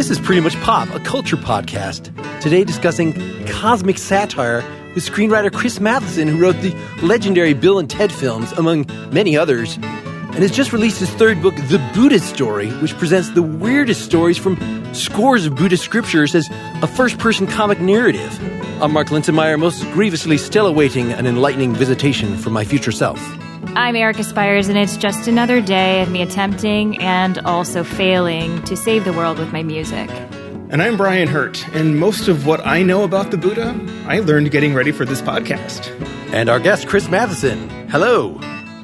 This is Pretty Much Pop, a culture podcast. Today discussing cosmic satire with screenwriter Chris Matheson, who wrote the legendary Bill and Ted films, among many others, and has just released his third book, The Buddhist Story, which presents the weirdest stories from scores of Buddhist scriptures as a first-person comic narrative. I'm Mark Linsenmeyer, most grievously still awaiting an enlightening visitation from my future self. I'm Erica Spires, and it's just another day of me attempting and also failing to save the world with my music. And I'm Brian Hurt, and most of what I know about the Buddha, I learned getting ready for this podcast. And our guest, Chris Matheson. Hello.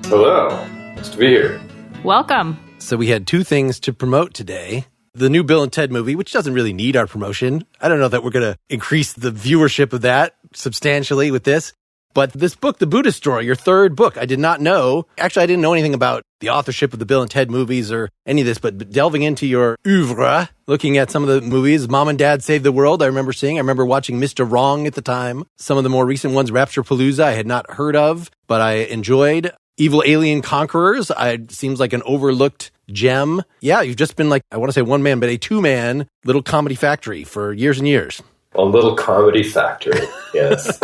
Hello. Nice to be here. Welcome. So we had two things to promote today. The new Bill and Ted movie, which doesn't really need our promotion. I don't know that we're going to increase the viewership of that substantially with this. But this book, The Buddhist Story, your third book, I did not know. Actually, I didn't know anything about the authorship of the Bill and Ted movies or any of this, but delving into your oeuvre, looking at some of the movies, Mom and Dad Save the World, I remember seeing. I remember watching Mr. Wrong at the time. Some of the more recent ones, Rapturepalooza, I had not heard of, but I enjoyed. Evil Alien Conquerors, seems like an overlooked gem. Yeah, you've just been like, I want to say one man, but a two-man little comedy factory for years and years. A little comedy factory, yes.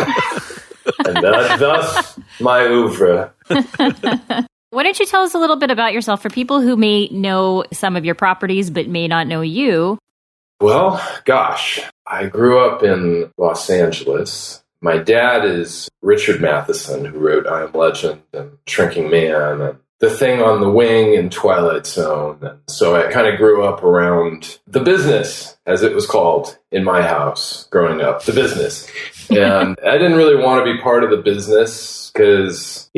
And thus my oeuvre. Why don't you tell us a little bit about yourself for people who may know some of your properties but may not know you? Well, gosh, I grew up in Los Angeles. My dad is Richard Matheson, who wrote I Am Legend and Shrinking Man and The Thing on the Wing and Twilight Zone. And so I kind of grew up around the business, as it was called in my house growing up, the business. And I didn't really want to be part of the business because,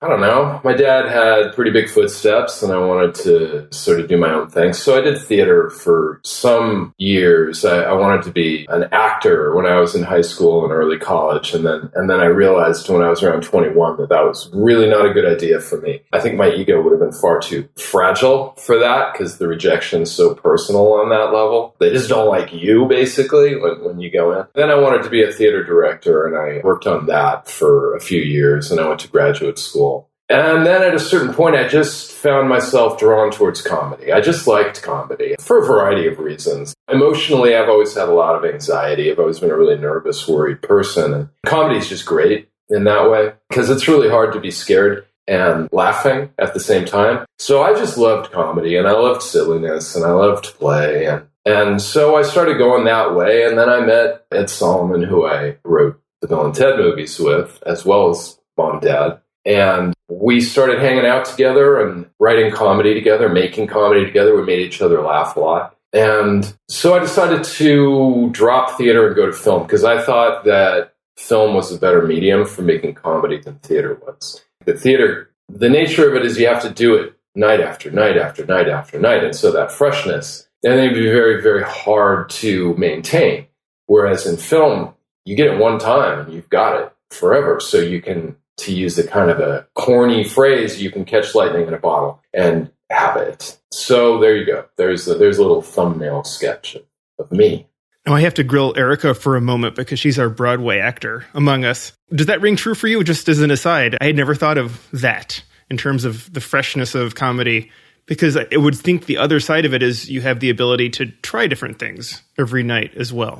I don't know. My dad had pretty big footsteps and I wanted to sort of do my own thing. So I did theater for some years. I wanted to be an actor when I was in high school and early college. And then I realized when I was around 21 that was really not a good idea for me. I think my ego would have been far too fragile for that because the rejection's so personal on that level. They just don't like you, basically, when you go in. Then I wanted to be a theater director and I worked on that for a few years and I went to graduate school. And then at a certain point, I just found myself drawn towards comedy. I just liked comedy for a variety of reasons. Emotionally, I've always had a lot of anxiety. I've always been a really nervous, worried person. And comedy is just great in that way because it's really hard to be scared and laughing at the same time. So I just loved comedy and I loved silliness and I loved play. And so I started going that way. And then I met Ed Solomon, who I wrote the Bill and Ted movies with, as well as Mom and Dad. And we started hanging out together and writing comedy together, making comedy together. We made each other laugh a lot. And so I decided to drop theater and go to film because I thought that film was a better medium for making comedy than theater was. The theater, the nature of it is you have to do it night after night after night after night. And so that freshness, and it'd be very, very hard to maintain. Whereas in film, you get it one time and you've got it forever. So you can, to use a kind of a corny phrase, you can catch lightning in a bottle and have it. So there you go. There's a little thumbnail sketch of me. Now I have to grill Erica for a moment because she's our Broadway actor among us. Does that ring true for you? Just as an aside, I had never thought of that in terms of the freshness of comedy, because I would think the other side of it is you have the ability to try different things every night as well.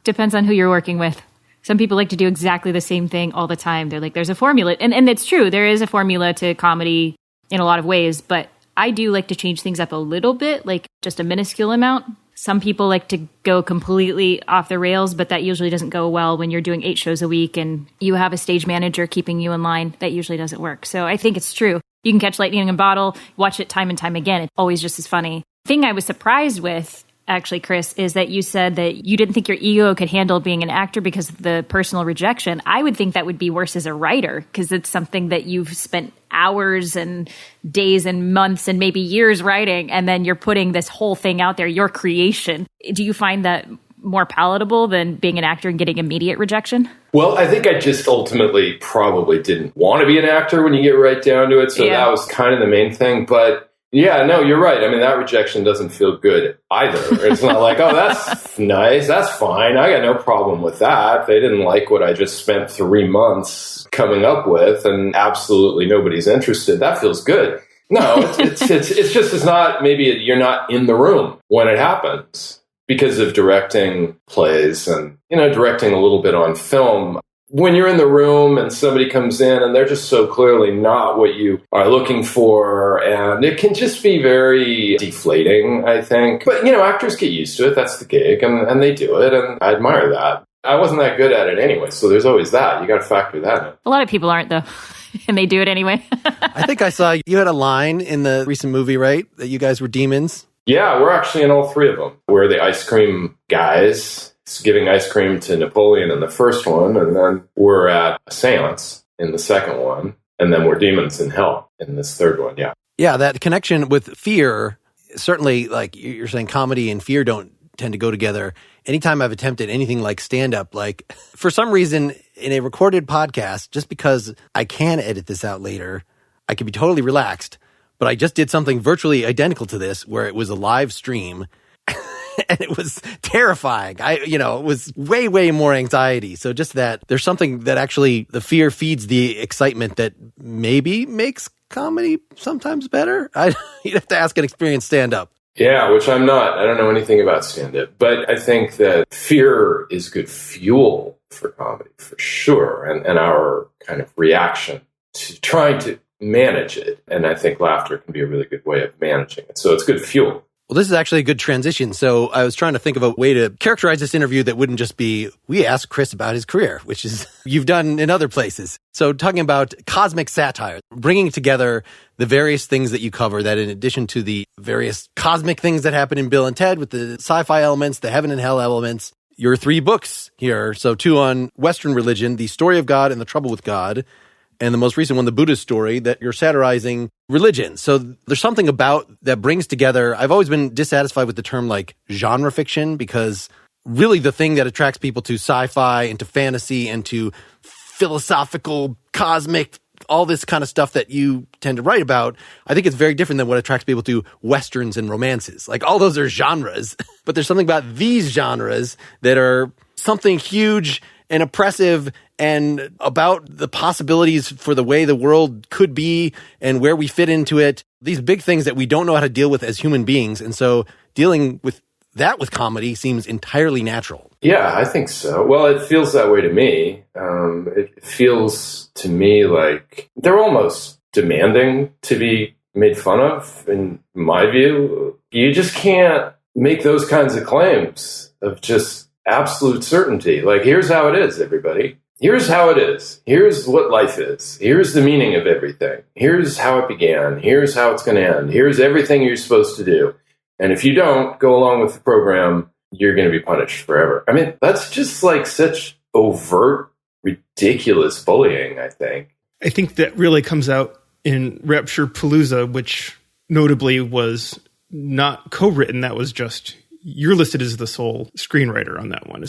Depends on who you're working with. Some people like to do exactly the same thing all the time. They're like, there's a formula. And it's true. There is a formula to comedy in a lot of ways. But I do like to change things up a little bit, like just a minuscule amount. Some people like to go completely off the rails, but that usually doesn't go well when you're doing 8 shows a week and you have a stage manager keeping you in line. That usually doesn't work. So I think it's true. You can catch lightning in a bottle, watch it time and time again. It's always just as funny. The thing I was surprised with, actually, Chris, is that you said that you didn't think your ego could handle being an actor because of the personal rejection. I would think that would be worse as a writer because it's something that you've spent hours and days and months and maybe years writing, and then you're putting this whole thing out there, your creation. Do you find that more palatable than being an actor and getting immediate rejection? Well, I think I just ultimately probably didn't want to be an actor when you get right down to it. So that was kind of the main thing. But yeah, no, you're right. I mean, that rejection doesn't feel good either. It's not like, oh, that's nice. That's fine. I got no problem with that. They didn't like what I just spent 3 months coming up with and absolutely nobody's interested. That feels good. No, it's not, maybe you're not in the room when it happens because of directing plays and, directing a little bit on film. When you're in the room and somebody comes in and they're just so clearly not what you are looking for, and it can just be very deflating, I think. But, actors get used to it. That's the gig, and they do it, and I admire that. I wasn't that good at it anyway, so there's always that. You got to factor that in. A lot of people aren't, though, and they do it anyway. I think I saw you had a line in the recent movie, right? That you guys were demons? Yeah, we're actually in all three of them. We're the ice cream guys, giving ice cream to Napoleon in the first one, and then we're at a seance in the second one, and then we're demons in hell in this third one, yeah. Yeah, that connection with fear, certainly, like you're saying, comedy and fear don't tend to go together. Anytime I've attempted anything like stand-up, like for some reason in a recorded podcast, just because I can edit this out later, I can be totally relaxed, but I just did something virtually identical to this where it was a live stream and it was terrifying. It was way, way more anxiety. So just that there's something that actually the fear feeds the excitement that maybe makes comedy sometimes better. You'd have to ask an experienced stand-up. Yeah, which I'm not. I don't know anything about stand-up. But I think that fear is good fuel for comedy, for sure, and our kind of reaction to trying to manage it. And I think laughter can be a really good way of managing it. So it's good fuel. Well, this is actually a good transition. So I was trying to think of a way to characterize this interview that wouldn't just be, we asked Chris about his career, which is you've done in other places. So talking about cosmic satire, bringing together the various things that you cover, that in addition to the various cosmic things that happen in Bill and Ted with the sci-fi elements, the heaven and hell elements, your 3 books here. So 2 on Western religion, The Story of God and the Trouble with God, and the most recent one, The Buddhist Story, that you're satirizing religion. So there's something about that brings together. I've always been dissatisfied with the term like genre fiction, because really the thing that attracts people to sci-fi and to fantasy and to philosophical, cosmic, all this kind of stuff that you tend to write about, I think it's very different than what attracts people to Westerns and romances. Like all those are genres, but there's something about these genres that are something huge and oppressive and about the possibilities for the way the world could be and where we fit into it. These big things that we don't know how to deal with as human beings. And so dealing with that with comedy seems entirely natural. Yeah, I think so. Well, it feels that way to me. It feels to me like they're almost demanding to be made fun of, in my view. You just can't make those kinds of claims of just absolute certainty. Like, here's how it is, everybody. Here's how it is. Here's what life is. Here's the meaning of everything. Here's how it began. Here's how it's going to end. Here's everything you're supposed to do. And if you don't go along with the program, you're going to be punished forever. I mean, that's just like such overt, ridiculous bullying, I think. I think that really comes out in Rapturepalooza, which notably was not co-written. That was just, you're listed as the sole screenwriter on that one.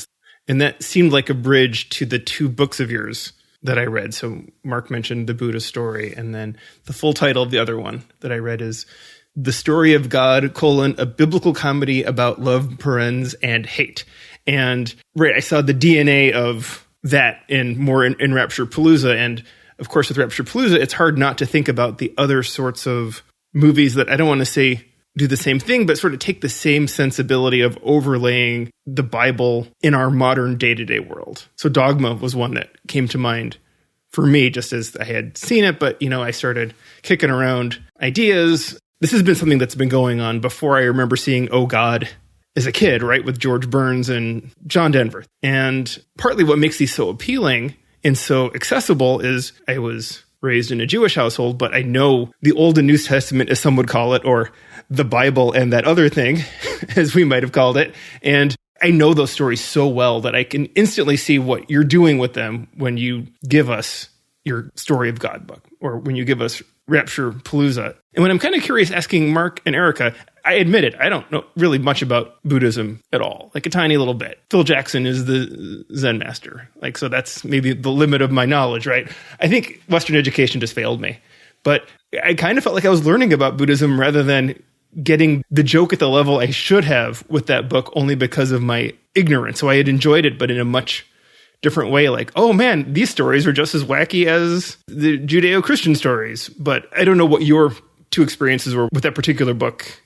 And that seemed like a bridge to the 2 books of yours that I read. So Mark mentioned The Buddha Story, and then the full title of the other one that I read is The Story of God, a biblical comedy about love, parens, and hate. And right, I saw the DNA of that in Rapturepalooza. And of course, with Rapturepalooza, it's hard not to think about the other sorts of movies that I don't want to say do the same thing, but sort of take the same sensibility of overlaying the Bible in our modern day-to-day world. So Dogma was one that came to mind for me, just as I had seen it, but, I started kicking around ideas. This has been something that's been going on before I remember seeing Oh God as a kid, right, with George Burns and John Denver. And partly what makes these so appealing and so accessible is I was raised in a Jewish household, but I know the Old and New Testament, as some would call it, or the Bible and that other thing, as we might have called it. And I know those stories so well that I can instantly see what you're doing with them when you give us your Story of God book, or when you give us Rapturepalooza. And when I'm kind of curious, asking Mark and Erica, I admit it, I don't know really much about Buddhism at all, like a tiny little bit. Phil Jackson is the Zen master. So that's maybe the limit of my knowledge, right? I think Western education just failed me. But I kind of felt like I was learning about Buddhism rather than getting the joke at the level I should have with that book, only because of my ignorance. So I had enjoyed it, but in a much different way. Like, oh man, these stories are just as wacky as the Judeo-Christian stories. But I don't know what your two experiences were with that particular book.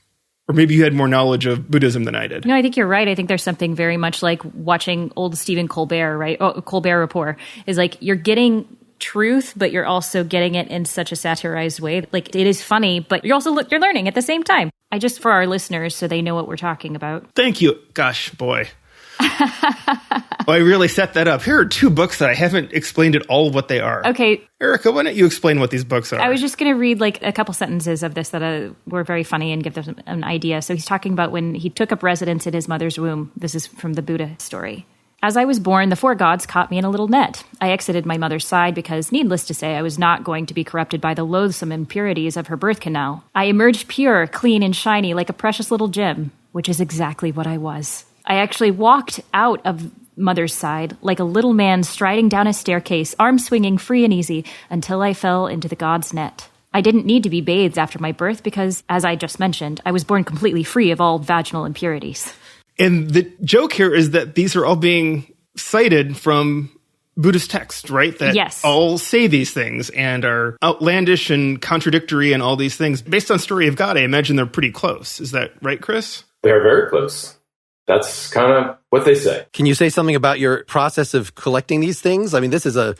Or maybe you had more knowledge of Buddhism than I did. No, I think you're right. I think there's something very much like watching old Stephen Colbert, right? Oh, Colbert Report is like you're getting truth, but you're also getting it in such a satirized way. Like it is funny, but you're also you're learning at the same time. I just for our listeners so they know what we're talking about. Thank you. Gosh, boy. Well, I really set that up. Here are two books that I haven't explained at all what they are. Okay. Erica, why don't you explain what these books are? I was just going to read like a couple sentences of this that were very funny and give them an idea. So he's talking about when he took up residence in his mother's womb. This is from the Buddha story. As I was born, the four gods caught me in a little net. I exited my mother's side because, needless to say, I was not going to be corrupted by the loathsome impurities of her birth canal. I emerged pure, clean, and shiny like a precious little gem, which is exactly what I was. I actually walked out of mother's side like a little man striding down a staircase, arms swinging free and easy, until I fell into the god's net. I didn't need to be bathed after my birth because, as I just mentioned, I was born completely free of all vaginal impurities. And the joke here is that these are all being cited from Buddhist texts, right? That yes. all say these things and are outlandish and contradictory and all these things. Based on Story of God, I imagine they're pretty close. Is that right, Chris? They're very close. That's kind of what they say. Can you say something about your process of collecting these things? I mean, this is a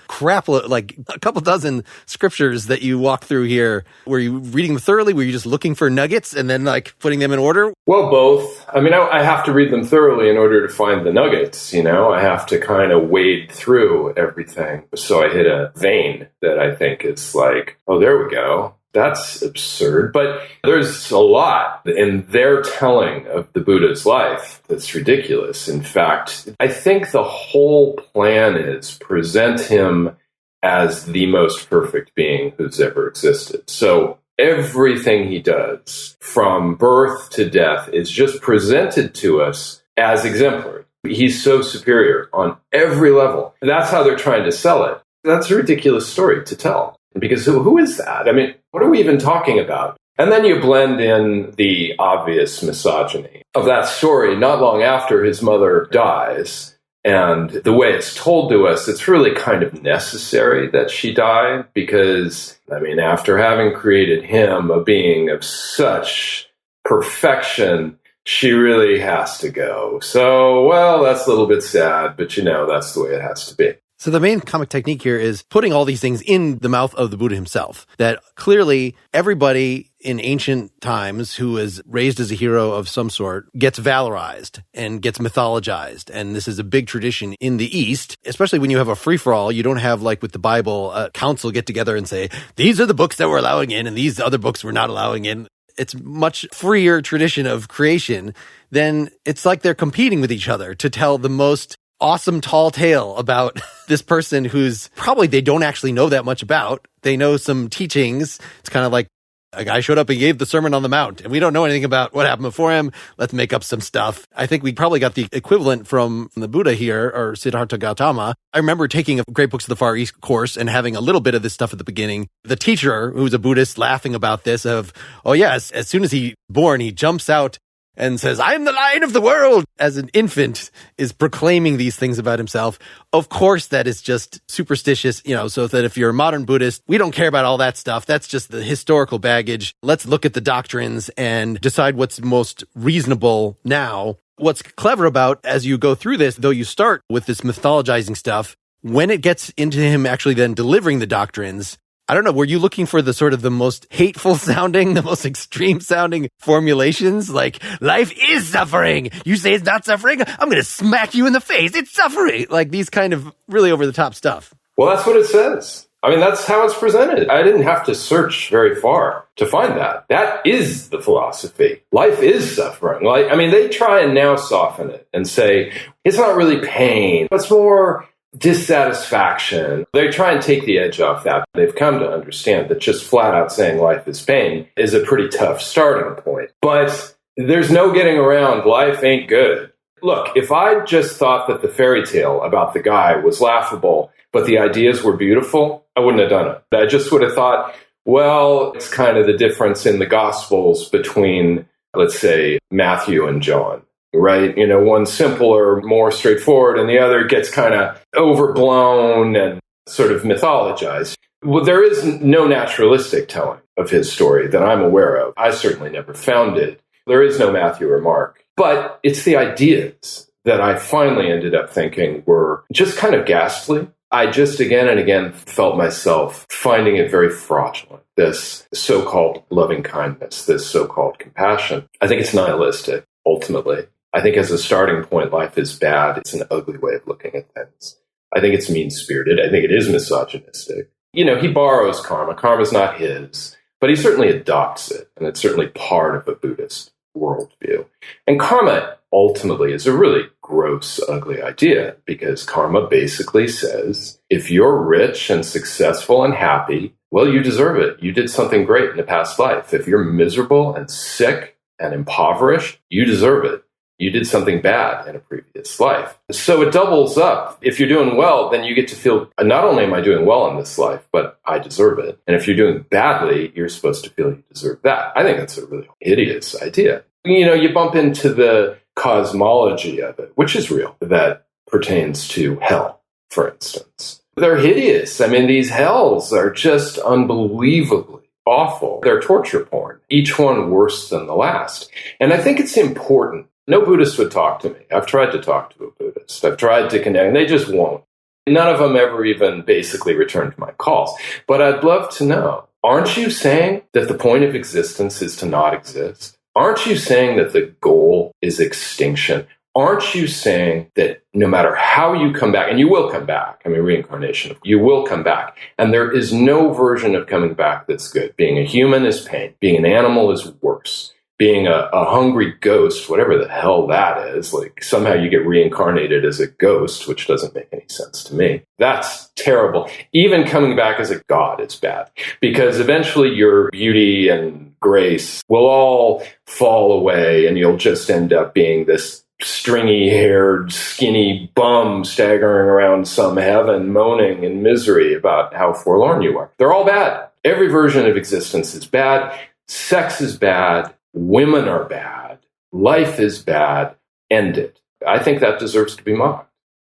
like a couple dozen scriptures that you walk through here. Were you reading them thoroughly? Were you just looking for nuggets and then like putting them in order? Well, both. I mean, I have to read them thoroughly in order to find the nuggets, you know? I have to kind of wade through everything. So I hit a vein that I think is like, oh, there we go. That's absurd. But there's a lot in their telling of the Buddha's life that's ridiculous. In fact, I think the whole plan is present him as the most perfect being who's ever existed. So everything he does from birth to death is just presented to us as exemplary. He's so superior on every level. That's how they're trying to sell it. That's a ridiculous story to tell. Because who is that? I mean, what are we even talking about? And then you blend in the obvious misogyny of that story not long after his mother dies. And the way it's told to us, it's really kind of necessary that she die because, I mean, after having created him, a being of such perfection, she really has to go. So, well, that's a little bit sad, but you know, that's the way it has to be. So the main comic technique here is putting all these things in the mouth of the Buddha himself. That clearly everybody in ancient times who is raised as a hero of some sort gets valorized and gets mythologized. And this is a big tradition in the East, especially when you have a free-for-all. You don't have, like with the Bible, a council get together and say, these are the books that we're allowing in and these other books we're not allowing in. It's much freer tradition of creation. Then it's like they're competing with each other to tell the most awesome tall tale about this person who's probably they don't actually know that much about. They know some teachings. It's kind of like a guy showed up and gave the Sermon on the Mount, and we don't know anything about what happened before him. Let's make up some stuff. I think we probably got the equivalent from the Buddha here, or Siddhartha Gautama. I remember taking a Great Books of the Far East course and having a little bit of this stuff at the beginning. The teacher, who's a Buddhist, laughing about this of, oh yes, as soon as he's born, he jumps out and says, I am the lion of the world, as an infant is proclaiming these things about himself. Of course, that is just superstitious, you know, so that if you're a modern Buddhist, we don't care about all that stuff. That's just the historical baggage. Let's look at the doctrines and decide what's most reasonable now. What's clever about, as you go through this, though you start with this mythologizing stuff, when it gets into him actually then delivering the doctrines, I don't know, were you looking for the sort of the most hateful sounding, the most extreme sounding formulations? Like, life is suffering. You say it's not suffering? I'm going to smack you in the face. It's suffering. Like these kind of really over the top stuff. Well, that's what it says. I mean, that's how it's presented. I didn't have to search very far to find that. That is the philosophy. Life is suffering. Like, I mean, they try and now soften it and say, it's not really pain. It's more dissatisfaction. They try and take the edge off that. They've come to understand that just flat out saying life is pain is a pretty tough starting point. But there's no getting around life ain't good. Look, if I just thought that the fairy tale about the guy was laughable, but the ideas were beautiful, I wouldn't have done it. I just would have thought, well, it's kind of the difference in the Gospels between, let's say, Matthew and John. Right? You know, one's simpler, more straightforward, and the other gets kind of overblown and sort of mythologized. Well, there is no naturalistic telling of his story that I'm aware of. I certainly never found it. There is no Matthew or Mark. But it's the ideas that I finally ended up thinking were just kind of ghastly. I just again and again felt myself finding it very fraudulent, this so-called loving kindness, this so-called compassion. I think it's nihilistic, ultimately. I think as a starting point, life is bad. It's an ugly way of looking at things. I think it's mean-spirited. I think it is misogynistic. You know, he borrows karma. Karma's not his, but he certainly adopts it, and it's certainly part of a Buddhist worldview. And karma ultimately is a really gross, ugly idea, because karma basically says, if you're rich and successful and happy, well, you deserve it. You did something great in a past life. If you're miserable and sick and impoverished, you deserve it. You did something bad in a previous life. So it doubles up. If you're doing well, then you get to feel, not only am I doing well in this life, but I deserve it. And if you're doing badly, you're supposed to feel you deserve that. I think that's a really hideous idea. You know, you bump into the cosmology of it, which is real, that pertains to hell, for instance. They're hideous. I mean, these hells are just unbelievably awful. They're torture porn, each one worse than the last. And I think it's important. No Buddhist would talk to me. I've tried to talk to a Buddhist. I've tried to connect, and they just won't. None of them ever even basically returned my calls. But I'd love to know, aren't you saying that the point of existence is to not exist? Aren't you saying that the goal is extinction? Aren't you saying that no matter how you come back, and you will come back, I mean, reincarnation, you will come back, and there is no version of coming back that's good. Being a human is pain. Being an animal is worse. Being a hungry ghost, whatever the hell that is, like somehow you get reincarnated as a ghost, which doesn't make any sense to me. That's terrible. Even coming back as a god is bad, because eventually your beauty and grace will all fall away and you'll just end up being this stringy-haired, skinny bum staggering around some heaven, moaning in misery about how forlorn you are. They're all bad. Every version of existence is bad. Sex is bad. Women are bad. Life is bad. End it. I think that deserves to be mocked.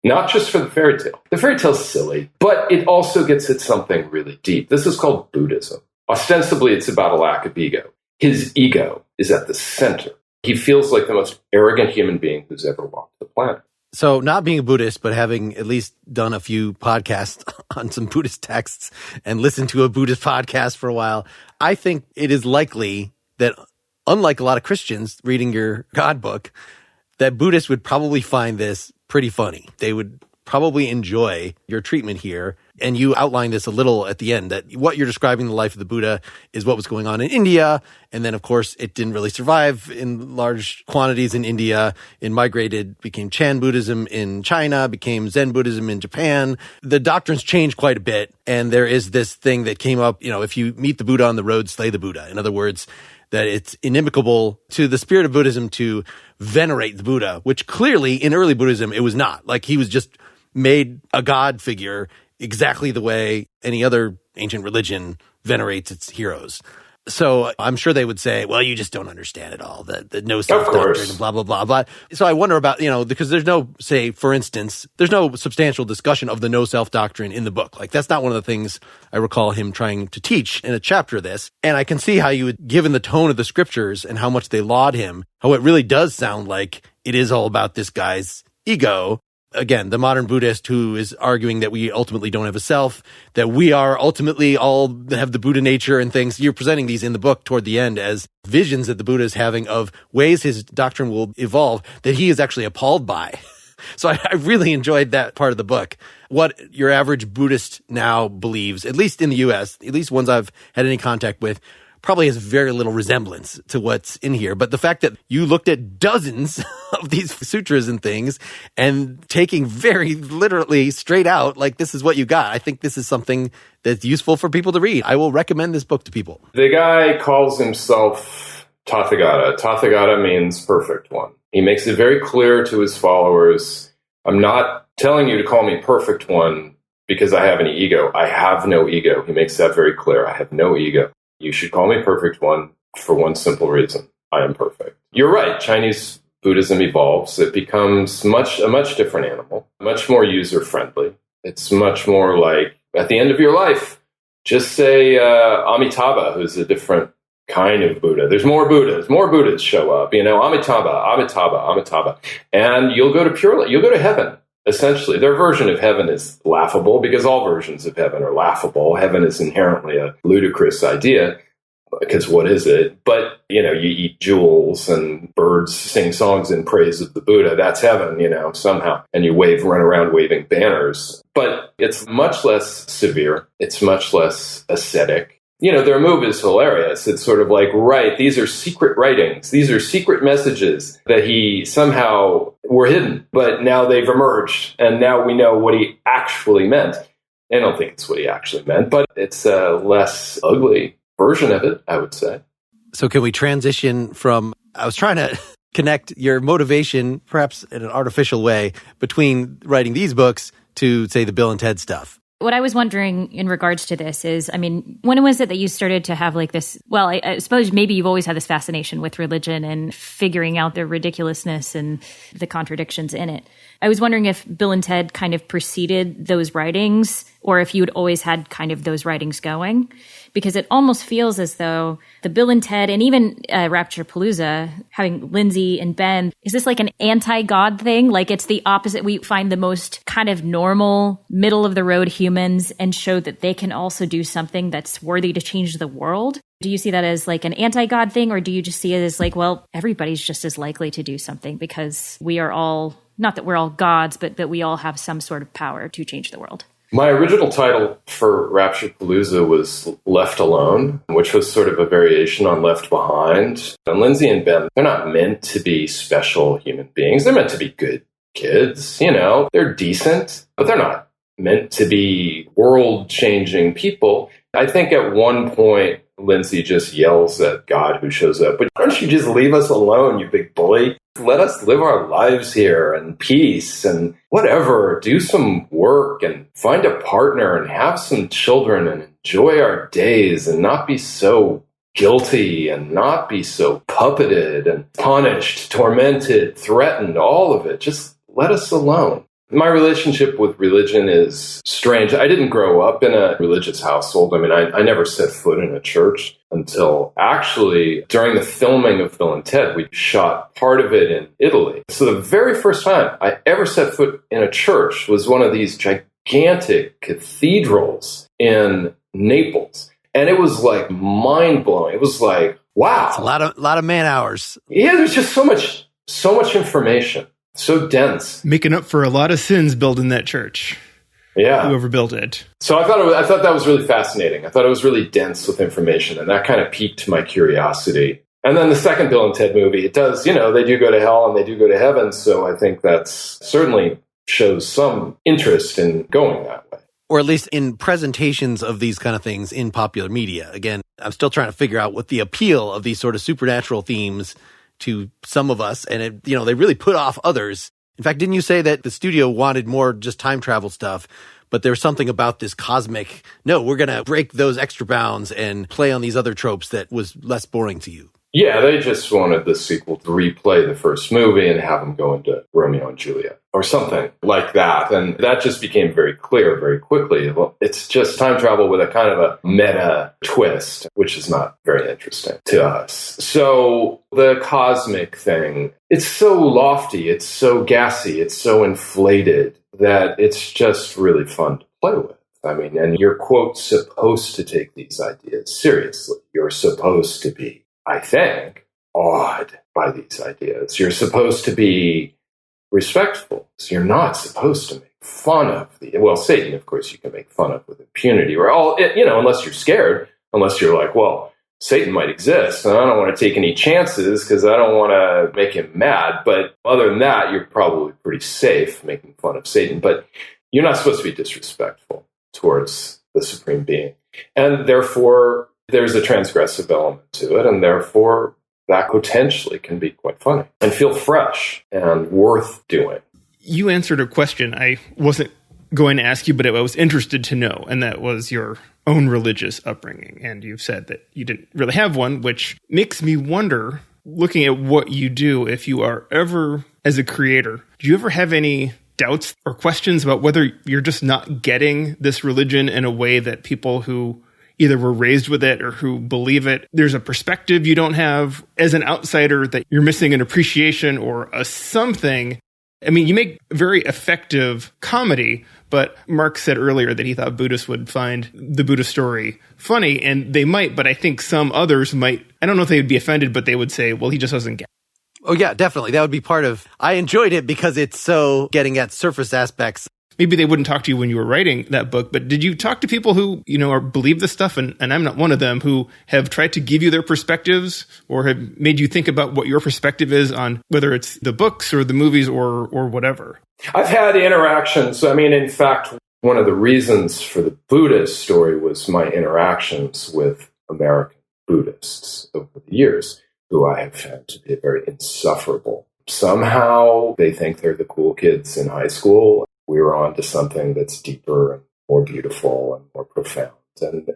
Not just for the fairy tale. The fairy tale's silly, but it also gets at something really deep. This is called Buddhism. Ostensibly, it's about a lack of ego. His ego is at the center. He feels like the most arrogant human being who's ever walked the planet. So not being a Buddhist, but having at least done a few podcasts on some Buddhist texts and listened to a Buddhist podcast for a while, I think it is likely that, unlike a lot of Christians reading your God book, that Buddhists would probably find this pretty funny. They would probably enjoy your treatment here. And you outlined this a little at the end, that what you're describing the life of the Buddha is what was going on in India. And then, of course, it didn't really survive in large quantities in India. It migrated, became Chan Buddhism in China, became Zen Buddhism in Japan. The doctrines changed quite a bit. And there is this thing that came up, if you meet the Buddha on the road, slay the Buddha. In other words, that it's inimical to the spirit of Buddhism to venerate the Buddha, which clearly in early Buddhism, it was not. Like, he was just made a god figure exactly the way any other ancient religion venerates its heroes. So I'm sure they would say, well, you just don't understand it all, the no self-doctrine and blah, blah, blah, blah. So I wonder about, because there's no, say, for instance, there's no substantial discussion of the no self-doctrine in the book. Like, that's not one of the things I recall him trying to teach in a chapter of this. And I can see how you would, given the tone of the scriptures and how much they laud him, how it really does sound like it is all about this guy's ego. Again, the modern Buddhist who is arguing that we ultimately don't have a self, that we are ultimately all have the Buddha nature and things. You're presenting these in the book toward the end as visions that the Buddha is having of ways his doctrine will evolve that he is actually appalled by. So I really enjoyed that part of the book. What your average Buddhist now believes, at least in the U.S., at least ones I've had any contact with, probably has very little resemblance to what's in here. But the fact that you looked at dozens of these sutras and things and taking very literally straight out, like, this is what you got. I think this is something that's useful for people to read. I will recommend this book to people. The guy calls himself Tathagata. Tathagata means perfect one. He makes it very clear to his followers, I'm not telling you to call me perfect one because I have any ego. I have no ego. He makes that very clear. I have no ego. You should call me perfect one for one simple reason. I am perfect. You're right. Chinese Buddhism evolves. It becomes a much different animal, much more user-friendly. It's much more like, at the end of your life, Just say Amitabha, who's a different kind of Buddha. There's more Buddhas. More Buddhas show up. Amitabha. And you'll go to heaven. Essentially, their version of heaven is laughable because all versions of heaven are laughable. Heaven is inherently a ludicrous idea because what is it? But, you eat jewels and birds sing songs in praise of the Buddha. That's heaven, somehow. And you run around waving banners. But it's much less severe. It's much less ascetic. Their move is hilarious. It's sort of like, right, these are secret writings. These are secret messages that he somehow were hidden, but now they've emerged. And now we know what he actually meant. I don't think it's what he actually meant, but it's a less ugly version of it, I would say. So can we transition from, I was trying to connect your motivation, perhaps in an artificial way, between writing these books to, say, the Bill and Ted stuff. What I was wondering in regards to this is, when was it that you started to have this, well, I suppose maybe you've always had this fascination with religion and figuring out the ridiculousness and the contradictions in it. I was wondering if Bill and Ted kind of preceded those writings or if you had always had kind of those writings going. Because it almost feels as though the Bill and Ted and even Rapturepalooza, having Lindsay and Ben, is this like an anti-God thing? Like it's the opposite. We find the most kind of normal, middle-of-the-road humans and show that they can also do something that's worthy to change the world. Do you see that as like an anti-God thing, or do you just see it as like, well, everybody's just as likely to do something because we are all, not that we're all gods, but that we all have some sort of power to change the world? My original title for Rapturepalooza was Left Alone, which was sort of a variation on Left Behind. And Lindsay and Ben, they're not meant to be special human beings. They're meant to be good kids, They're decent, but they're not meant to be world-changing people. I think at one point, Lindsay just yells at God who shows up, but why don't you just leave us alone, you big bully? Let us live our lives here in peace and whatever, do some work and find a partner and have some children and enjoy our days and not be so guilty and not be so puppeted and punished, tormented, threatened, all of it. Just let us alone. My relationship with religion is strange. I didn't grow up in a religious household. I never set foot in a church until actually during the filming of Bill and Ted, we shot part of it in Italy. So the very first time I ever set foot in a church was one of these gigantic cathedrals in Naples. And it was like mind-blowing. It was like, wow. It's a lot of man hours. Yeah, there's just so much information. So dense. Making up for a lot of sins building that church. Yeah. Whoever built it. So I thought that was really fascinating. I thought it was really dense with information, and that kind of piqued my curiosity. And then the second Bill and Ted movie, it does, they do go to hell and they do go to heaven. So I think that's certainly shows some interest in going that way. Or at least in presentations of these kind of things in popular media. Again, I'm still trying to figure out what the appeal of these sort of supernatural themes to some of us, and they really put off others. In fact, didn't you say that the studio wanted more just time travel stuff, but there's something about this cosmic, no, we're going to break those extra bounds and play on these other tropes that was less boring to you? Yeah, they just wanted the sequel to replay the first movie and have them go into Romeo and Juliet or something like that. And that just became very clear very quickly. Well, it's just time travel with a kind of a meta twist, which is not very interesting to us. So the cosmic thing, it's so lofty, it's so gassy, it's so inflated that it's just really fun to play with. And you're, quote, supposed to take these ideas seriously. You're supposed to be, I think, awed by these ideas. You're supposed to be respectful. So you're not supposed to make fun of Satan, of course, you can make fun of with impunity or unless you're scared, unless you're like, well, Satan might exist and I don't want to take any chances because I don't want to make him mad. But other than that, you're probably pretty safe making fun of Satan. But you're not supposed to be disrespectful towards the supreme being. And therefore, there's a transgressive element to it, and therefore that potentially can be quite funny and feel fresh and worth doing. You answered a question I wasn't going to ask you, but I was interested to know, and that was your own religious upbringing. And you've said that you didn't really have one, which makes me wonder, looking at what you do, if you are ever, as a creator, do you ever have any doubts or questions about whether you're just not getting this religion in a way that people who either were raised with it or who believe it. There's a perspective you don't have as an outsider that you're missing an appreciation or a something. I mean, you make very effective comedy, but Mark said earlier that he thought Buddhists would find the Buddha story funny, and they might, but I think some others might. I don't know if they would be offended, but they would say, well, he just doesn't get it. Oh, yeah, definitely. That would be part of... I enjoyed it because it's so getting at surface aspects. Maybe they wouldn't talk to you when you were writing that book, but did you talk to people who, believe this stuff, and I'm not one of them, who have tried to give you their perspectives or have made you think about what your perspective is on whether it's the books or the movies or whatever? I've had interactions. I mean, in fact, one of the reasons for the Buddhist story was my interactions with American Buddhists over the years, who I have found to be very insufferable. Somehow they think they're the cool kids in high school. We're on to something that's deeper and more beautiful and more profound.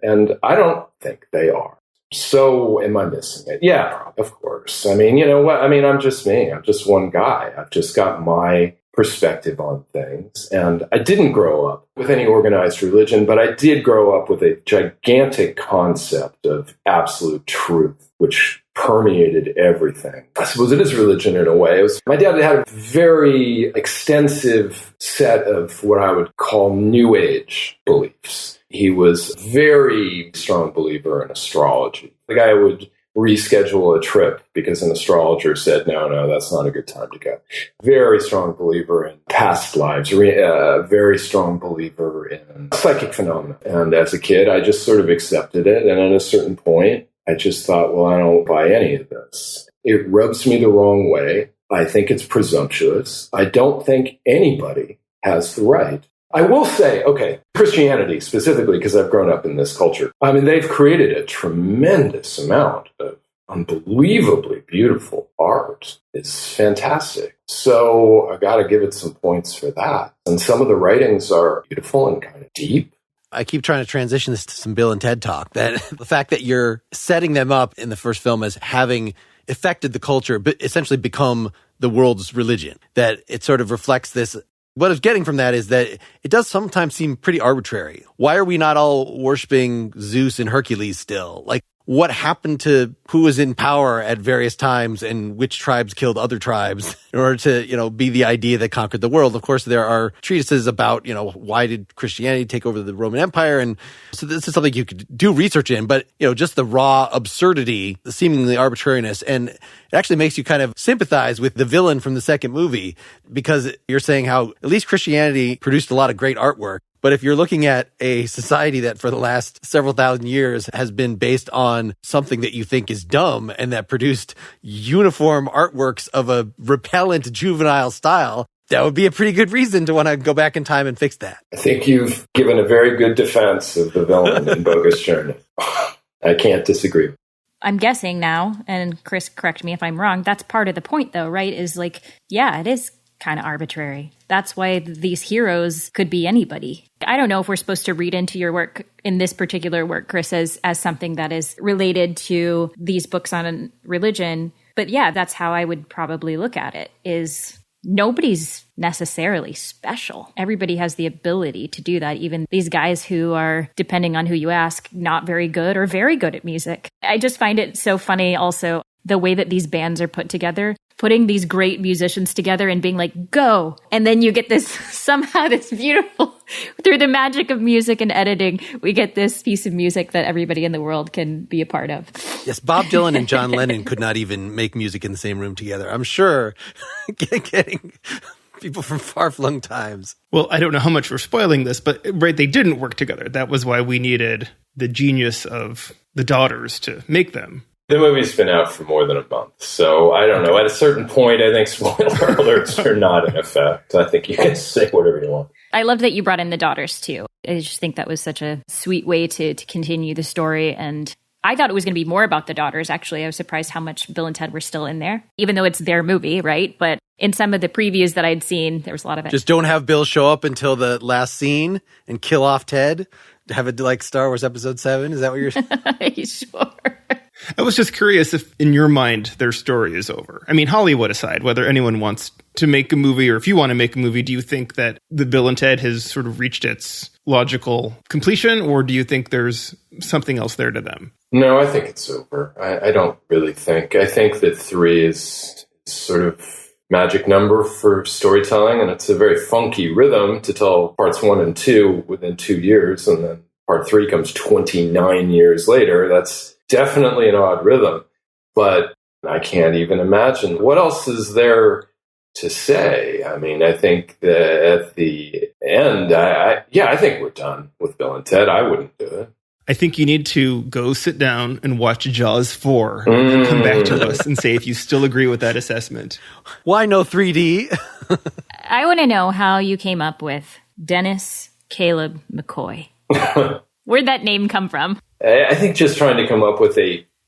And I don't think they are. So am I missing it? Yeah, of course. I mean, you know what? I mean, I'm just me. I'm just one guy. I've just got my perspective on things. And I didn't grow up with any organized religion, but I did grow up with a gigantic concept of absolute truth, which permeated everything. I suppose it is religion in a way. My dad had a very extensive set of what I would call New Age beliefs. He was a very strong believer in astrology. The guy would reschedule a trip because an astrologer said, no, that's not a good time to go. Very strong believer in past lives, very strong believer in psychic phenomena. And as a kid, I just sort of accepted it. And at a certain point, I just thought, well, I don't buy any of this. It rubs me the wrong way. I think it's presumptuous. I don't think anybody has the right. I will say, okay, Christianity specifically, because I've grown up in this culture. I mean, they've created a tremendous amount of unbelievably beautiful art. It's fantastic. So I got to give it some points for that. And some of the writings are beautiful and kind of deep. I keep trying to transition this to some Bill and Ted talk, that the fact that you're setting them up in the first film as having affected the culture, but essentially become the world's religion, that it sort of reflects this. What I was getting from that is that it does sometimes seem pretty arbitrary. Why are we not all worshiping Zeus and Hercules still? Like, what happened to who was in power at various times and which tribes killed other tribes in order to, be the idea that conquered the world? Of course, there are treatises about, why did Christianity take over the Roman Empire? And so this is something you could do research in, but, just the raw absurdity, the seemingly arbitrariness. And it actually makes you kind of sympathize with the villain from the second movie, because you're saying how at least Christianity produced a lot of great artwork. But if you're looking at a society that for the last several thousand years has been based on something that you think is dumb and that produced uniform artworks of a repellent juvenile style, that would be a pretty good reason to want to go back in time and fix that. I think you've given a very good defense of the villain in Bogus Journey. I can't disagree. I'm guessing now, and Chris, correct me if I'm wrong, that's part of the point though, right? Is like, yeah, it is kind of arbitrary. That's why these heroes could be anybody. I don't know if we're supposed to read into your work, in this particular work, Chris, as something that is related to these books on religion. But yeah, that's how I would probably look at it, is nobody's necessarily special. Everybody has the ability to do that. Even these guys who are, depending on who you ask, not very good or very good at music. I just find it so funny also, the way that these bands are put together, putting these great musicians together and being like, go. And then you get this, somehow this beautiful, through the magic of music and editing, we get this piece of music that everybody in the world can be a part of. Yes, Bob Dylan and John Lennon could not even make music in the same room together. I'm sure getting people from far-flung times. Well, I don't know how much we're spoiling this, but right, they didn't work together. That was why we needed the genius of the daughters to make them. The movie's been out for more than a month, so I don't know. At a certain point, I think spoiler alerts are not in effect. I think you can say whatever you want. I love that you brought in the daughters, too. I just think that was such a sweet way to continue the story. And I thought it was going to be more about the daughters, actually. I was surprised how much Bill and Ted were still in there, even though it's their movie, right? But in some of the previews that I'd seen, there was a lot of it. Just don't have Bill show up until the last scene and kill off Ted? Have it like Star Wars Episode 7? Is that what you're saying? Sure. I was just curious if, in your mind, their story is over. I mean, Hollywood aside, whether anyone wants to make a movie or if you want to make a movie, do you think that the Bill and Ted has sort of reached its logical completion, or do you think there's something else there to them? No, I think it's over. I don't really think. I think that 3 is sort of magic number for storytelling, and it's a very funky rhythm to tell parts 1 and 2 within 2 years, and then part 3 comes 29 years later. That's definitely an odd rhythm, but I can't even imagine what else is there to say. I mean, I think that at the end, I think we're done with Bill and Ted. I wouldn't do it. I think you need to go sit down and watch Jaws 4 and come back to us and say if you still agree with that assessment. Why no 3D? I want to know how you came up with Dennis Caleb McCoy. Where'd that name come from? I think just trying to come up with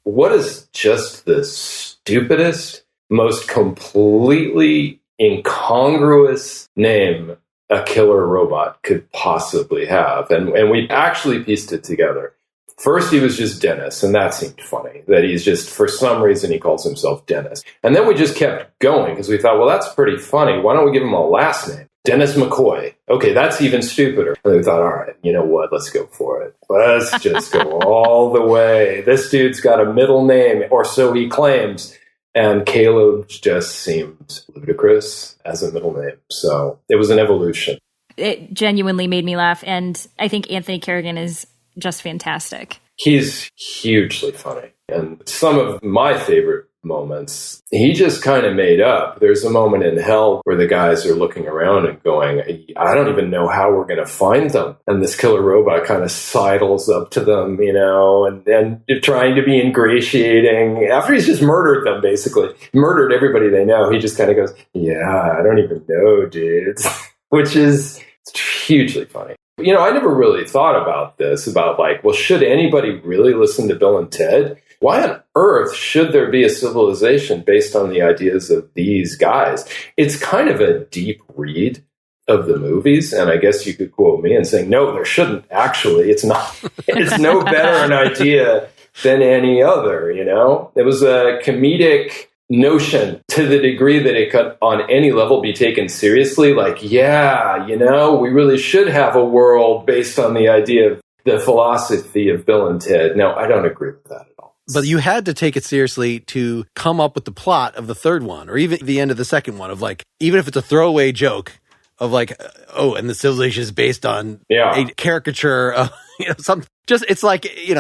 what is just the stupidest, most completely incongruous name a killer robot could possibly have. And we actually pieced it together. First, he was just Dennis, and that seemed funny, that he's just, for some reason, he calls himself Dennis. And then we just kept going, because we thought, well, that's pretty funny. Why don't we give him a last name? Dennis McCoy. Okay, that's even stupider. And we thought, all right, you know what? Let's go for it. Let's just go all the way. This dude's got a middle name, or so he claims. And Caleb just seemed ludicrous as a middle name. So it was an evolution. It genuinely made me laugh. And I think Anthony Carrigan is just fantastic. He's hugely funny. And some of my favorite moments, he just kind of made up. There's a moment in Hell where the guys are looking around and going, I don't even know how we're going to find them. And this killer robot kind of sidles up to them, and trying to be ingratiating. After he's just murdered them, basically. Murdered everybody they know. He just kind of goes, yeah, I don't even know, dudes. Which is hugely funny. I never really thought about this, about should anybody really listen to Bill and Ted? Why on earth should there be a civilization based on the ideas of these guys? It's kind of a deep read of the movies, and I guess you could quote me and saying, no, there shouldn't actually. It's not. It's no better an idea than any other, It was a comedic notion to the degree that it could on any level be taken seriously. We really should have a world based on the idea of the philosophy of Bill and Ted. No, I don't agree with that at all. But you had to take it seriously to come up with the plot of the third one, or even the end of the second one, of even if it's a throwaway joke of and the civilization is based on a caricature of, something. Just, it's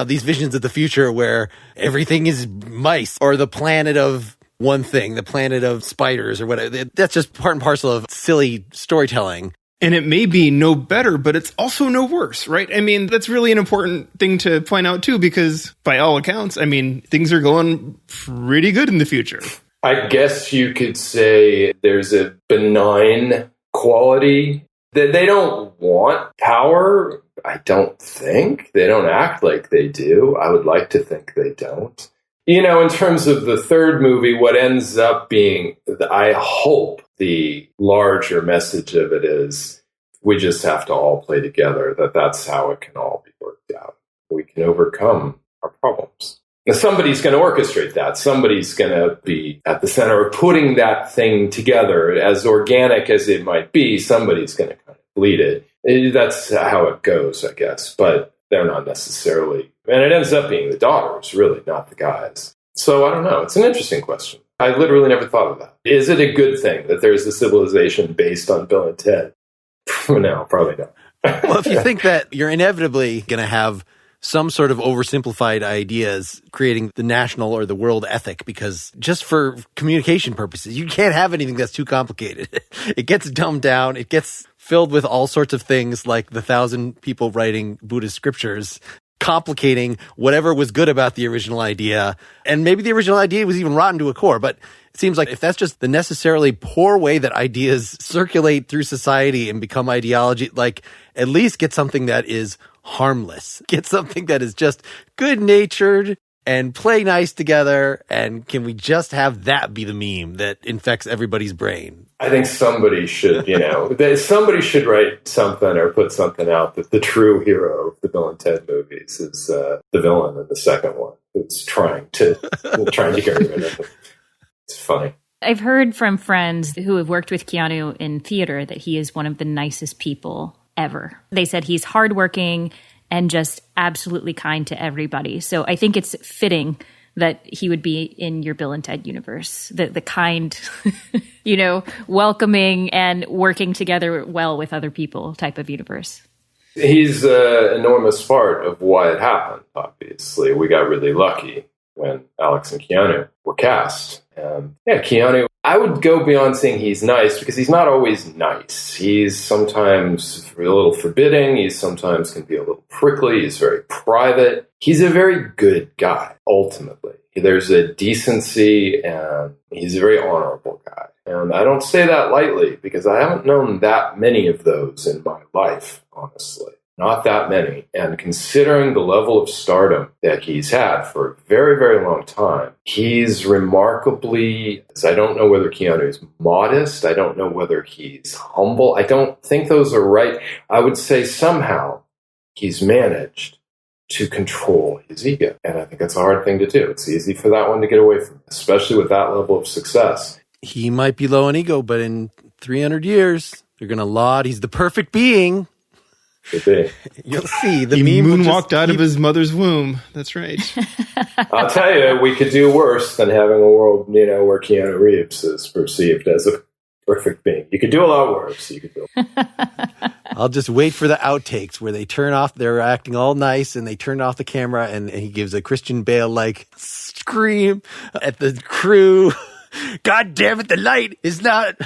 these visions of the future where everything is mice, or the planet of one thing, the planet of spiders or whatever. That's just part and parcel of silly storytelling. And it may be no better, but it's also no worse, right? I mean, that's really an important thing to point out, too, because by all accounts, things are going pretty good in the future. I guess you could say there's a benign quality that they don't want power. I don't think. They don't act like they do. I would like to think they don't. In terms of the third movie, what ends up being, I hope, the larger message of it is we just have to all play together, that's how it can all be worked out. We can overcome our problems. Now, somebody's going to orchestrate that. Somebody's going to be at the center of putting that thing together. As organic as it might be, somebody's going to kind of lead it. That's how it goes, I guess. But they're not necessarily. And it ends up being the daughters, really, not the guys. So I don't know. It's an interesting question. I literally never thought of that. Is it a good thing that there's a civilization based on Bill and Ted? No, probably not. Well, if you think that you're inevitably going to have some sort of oversimplified ideas creating the national or the world ethic, because just for communication purposes, you can't have anything that's too complicated. It gets dumbed down. It gets filled with all sorts of things like the 1,000 people writing Buddhist scriptures, complicating whatever was good about the original idea. And maybe the original idea was even rotten to a core, but it seems like if that's just the necessarily poor way that ideas circulate through society and become ideology, at least get something that is harmless. Get something that is just good-natured and play nice together. And can we just have that be the meme that infects everybody's brain? I think somebody should, somebody should write something or put something out that the true hero of the Bill and Ted movies is the villain in the second one who's trying to get rid of him. It's funny. I've heard from friends who have worked with Keanu in theater that he is one of the nicest people ever. They said he's hardworking and just absolutely kind to everybody. So I think it's fitting that he would be in your Bill and Ted universe, the kind, welcoming and working together well with other people type of universe. He's an enormous part of why it happened, obviously. We got really lucky when Alex and Keanu were cast. Keanu, I would go beyond saying he's nice because he's not always nice. He's sometimes a little forbidding. He sometimes can be a little prickly. He's very private. He's a very good guy, ultimately. There's a decency, and he's a very honorable guy. And I don't say that lightly because I haven't known that many of those in my life, honestly. Not that many. And considering the level of stardom that he's had for a very, very long time, he's remarkably, I don't know whether Keanu's modest. I don't know whether he's humble. I don't think those are right. I would say somehow he's managed to control his ego. And I think that's a hard thing to do. It's easy for that one to get away from, especially with that level of success. He might be low on ego, but in 300 years, they're going to laud. He's the perfect being. Could be. You'll see. The he meme moonwalked out of his mother's womb. That's right. I'll tell you, we could do worse than having a world, where Keanu Reeves is perceived as a perfect being. You could do a lot worse. I'll just wait for the outtakes where they turn off, they're acting all nice, and they turn off the camera, and he gives a Christian Bale-like scream at the crew. God damn it, the light is not...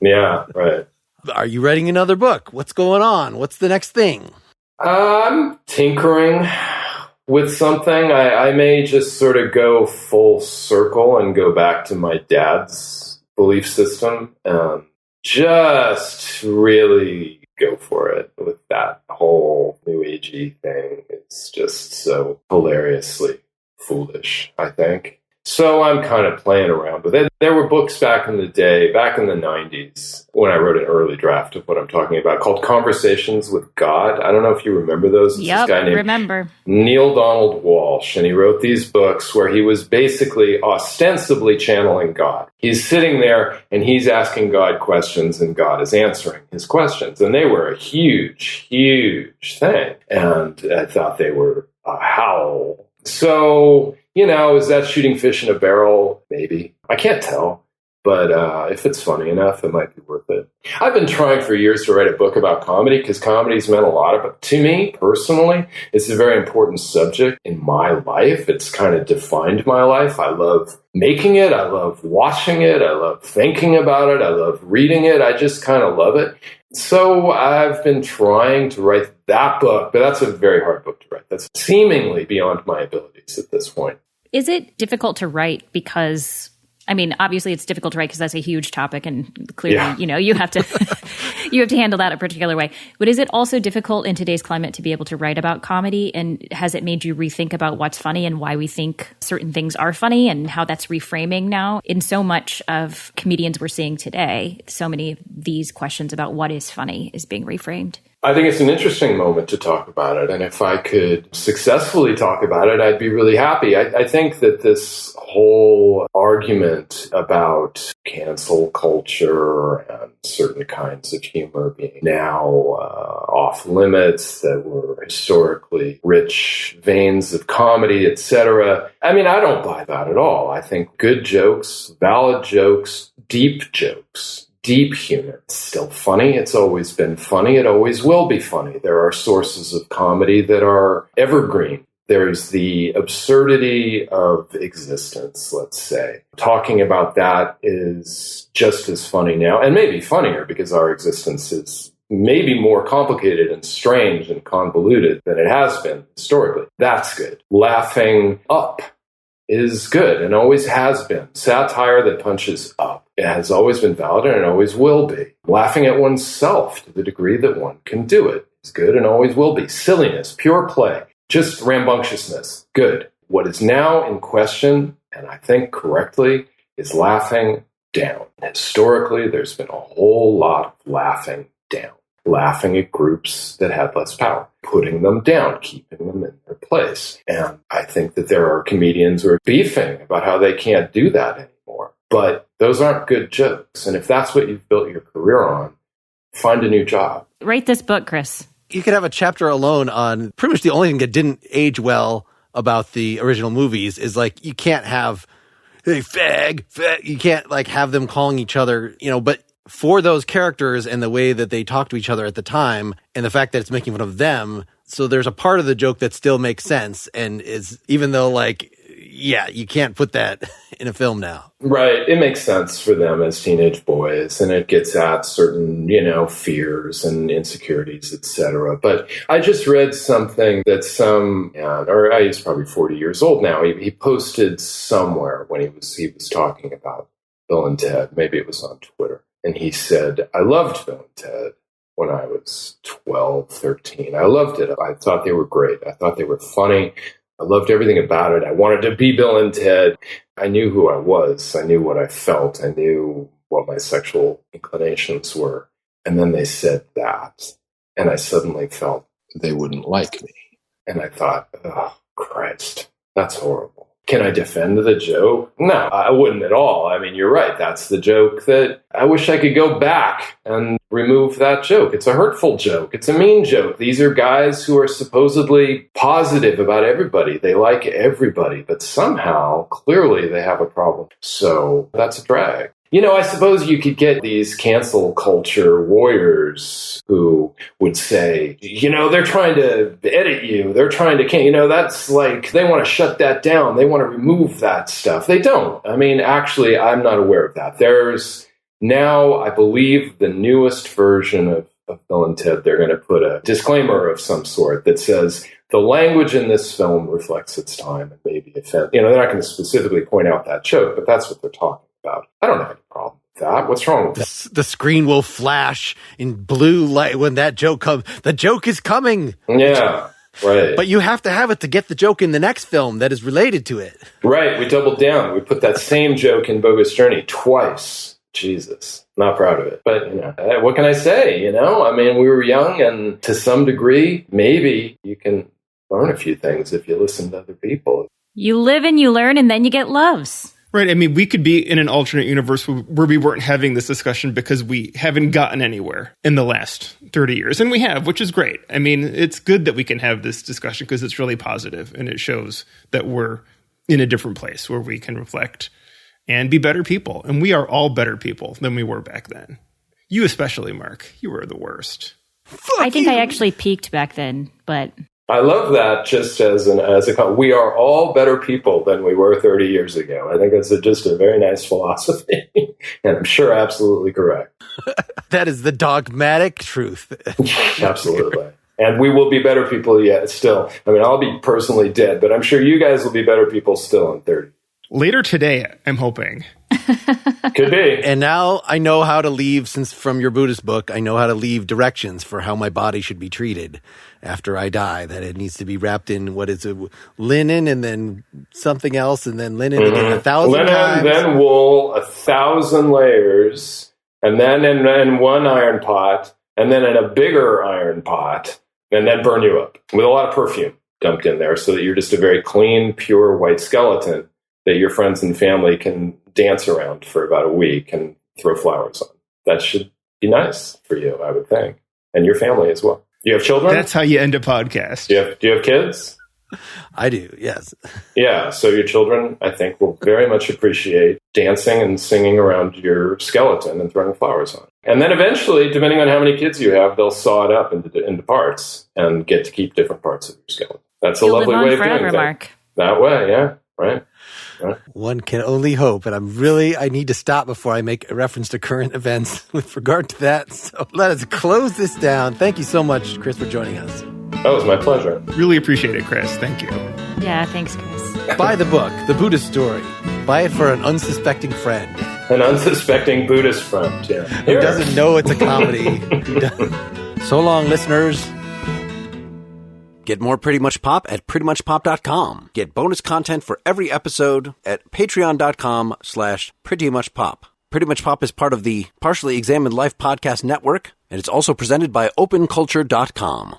Yeah, right. Are you writing another book? What's going on? What's the next thing? I'm tinkering with something. I may just sort of go full circle and go back to my dad's belief system and just really go for it with that whole New Agey thing. It's just so hilariously foolish, I think. So I'm kind of playing around with it. There were books back in the day, back in the 90s, when I wrote an early draft of what I'm talking about, called Conversations with God. I don't know if you remember those. Yep, this guy named remember. Neil Donald Walsh, and he wrote these books where he was basically ostensibly channeling God. He's sitting there, and he's asking God questions, and God is answering his questions. And they were a huge, huge thing. And I thought they were a howl. So... is that shooting fish in a barrel? Maybe. I can't tell. But if it's funny enough, it might be worth it. I've been trying for years to write a book about comedy because comedy's meant a lot to me personally. It's a very important subject in my life. It's kind of defined my life. I love making it. I love watching it. I love thinking about it. I love reading it. I just kind of love it. So I've been trying to write that book, but that's a very hard book to write. That's seemingly beyond my abilities at this point. Is it difficult to write because, obviously it's difficult to write because that's a huge topic and clearly, you have to you have to handle that a particular way. But is it also difficult in today's climate to be able to write about comedy? And has it made you rethink about what's funny and why we think certain things are funny and how that's reframing now? In so much of comedians we're seeing today, so many of these questions about what is funny is being reframed. I think it's an interesting moment to talk about it. And if I could successfully talk about it, I'd be really happy. I think that this whole argument about cancel culture and certain kinds of humor being now off limits, that were historically rich veins of comedy, etc. I don't buy that at all. I think good jokes, valid jokes, deep humor. It's still funny. It's always been funny. It always will be funny. There are sources of comedy that are evergreen. There's the absurdity of existence, let's say. Talking about that is just as funny now, and maybe funnier because our existence is maybe more complicated and strange and convoluted than it has been historically. That's good. Laughing up is good and always has been. Satire that punches up. It has always been valid and it always will be. Laughing at oneself to the degree that one can do it is good and always will be. Silliness, pure play, just rambunctiousness, good. What is now in question, and I think correctly, is laughing down. Historically, there's been a whole lot of laughing down. Laughing at groups that had less power, putting them down, keeping them in their place. And I think that there are comedians who are beefing about how they can't do that anymore. But those aren't good jokes. And if that's what you've built your career on, find a new job. Write this book, Chris. You could have a chapter alone on pretty much the only thing that didn't age well about the original movies is like, you can't have, hey, fag. You can't like have them calling each other, but for those characters and the way that they talk to each other at the time and the fact that it's making fun of them. So there's a part of the joke that still makes sense and is, even though like, yeah, you can't put that in a film now. Right. It makes sense for them as teenage boys, and it gets at certain, fears and insecurities, etc. But I just read something that he's probably 40 years old now. He posted somewhere when he was talking about Bill and Ted. Maybe it was on Twitter. And he said, I loved Bill and Ted when I was 12, 13. I loved it. I thought they were great. I thought they were funny. I loved everything about it. I wanted to be Bill and Ted. I knew who I was. I knew what I felt. I knew what my sexual inclinations were. And then they said that. And I suddenly felt they wouldn't like me. And I thought, oh, Christ, that's horrible. Can I defend the joke? No, I wouldn't at all. I mean, you're right. That's the joke that I wish I could go back and remove that joke. It's a hurtful joke. It's a mean joke. These are guys who are supposedly positive about everybody. They like everybody, but somehow, clearly, they have a problem. So that's a drag. I suppose you could get these cancel culture warriors who would say, they're trying to edit you. They're trying to, that's like, they want to shut that down. They want to remove that stuff. They don't. I mean, actually, I'm not aware of that. There's now, I believe, the newest version of Bill and Ted, they're going to put a disclaimer of some sort that says, the language in this film reflects its time and maybe offend. They're not going to specifically point out that joke, but that's what they're talking about. I don't have any problem with that. What's wrong with that? The screen will flash in blue light when that joke comes. The joke is coming. Yeah, right. But you have to have it to get the joke in the next film that is related to it. Right. We doubled down. We put that same joke in Bogus Journey twice. Jesus. Not proud of it. But, what can I say? I mean, we were young, and to some degree, maybe you can learn a few things if you listen to other people. You live and you learn, and then you get loves. Right. I mean, we could be in an alternate universe where we weren't having this discussion because we haven't gotten anywhere in the last 30 years. And we have, which is great. I mean, it's good that we can have this discussion because it's really positive and it shows that we're in a different place where we can reflect and be better people. And we are all better people than we were back then. You especially, Mark. You were the worst. I think I actually peaked back then, but... I love that just we are all better people than we were 30 years ago. I think that's just a very nice philosophy, and I'm sure absolutely correct. That is the dogmatic truth. Absolutely. And we will be better people yet still. I mean, I'll be personally dead, but I'm sure you guys will be better people still in 30. Later today, I'm hoping. Could be. And now I know how to leave, since from your Buddhist book, I know how to leave directions for how my body should be treated after I die. That it needs to be wrapped in, linen, and then something else, and then linen again 1,000 linen, times. Then wool, 1,000 layers, and then in one iron pot, and then in a bigger iron pot, and then burn you up with a lot of perfume dumped in there so that you're just a very clean, pure white skeleton that your friends and family can dance around for about a week and throw flowers on. That should be nice for you, I would think, and your family as well. Do you have children? That's how you end a podcast. Do you have kids? I do, yes. Yeah, so your children, I think, will very much appreciate dancing and singing around your skeleton and throwing flowers on. And then eventually, depending on how many kids you have, they'll saw it up into parts and get to keep different parts of your skeleton. That's a lovely way of doing things. Mark. That way, yeah, right. One can only hope, and I need to stop before I make a reference to current events with regard to that. So let us close this down. Thank you so much, Chris, for joining us. Oh, it was my pleasure. Really appreciate it, Chris. Thank you. Yeah, thanks, Chris. Buy the book, The Buddhist Story. Buy it for an unsuspecting friend. An unsuspecting Buddhist friend, yeah. Who doesn't know it's a comedy. So long, listeners. Get more Pretty Much Pop at prettymuchpop.com. Get bonus content for every episode at patreon.com/prettymuchpop. Pretty Much Pop is part of the Partially Examined Life podcast network, and it's also presented by openculture.com.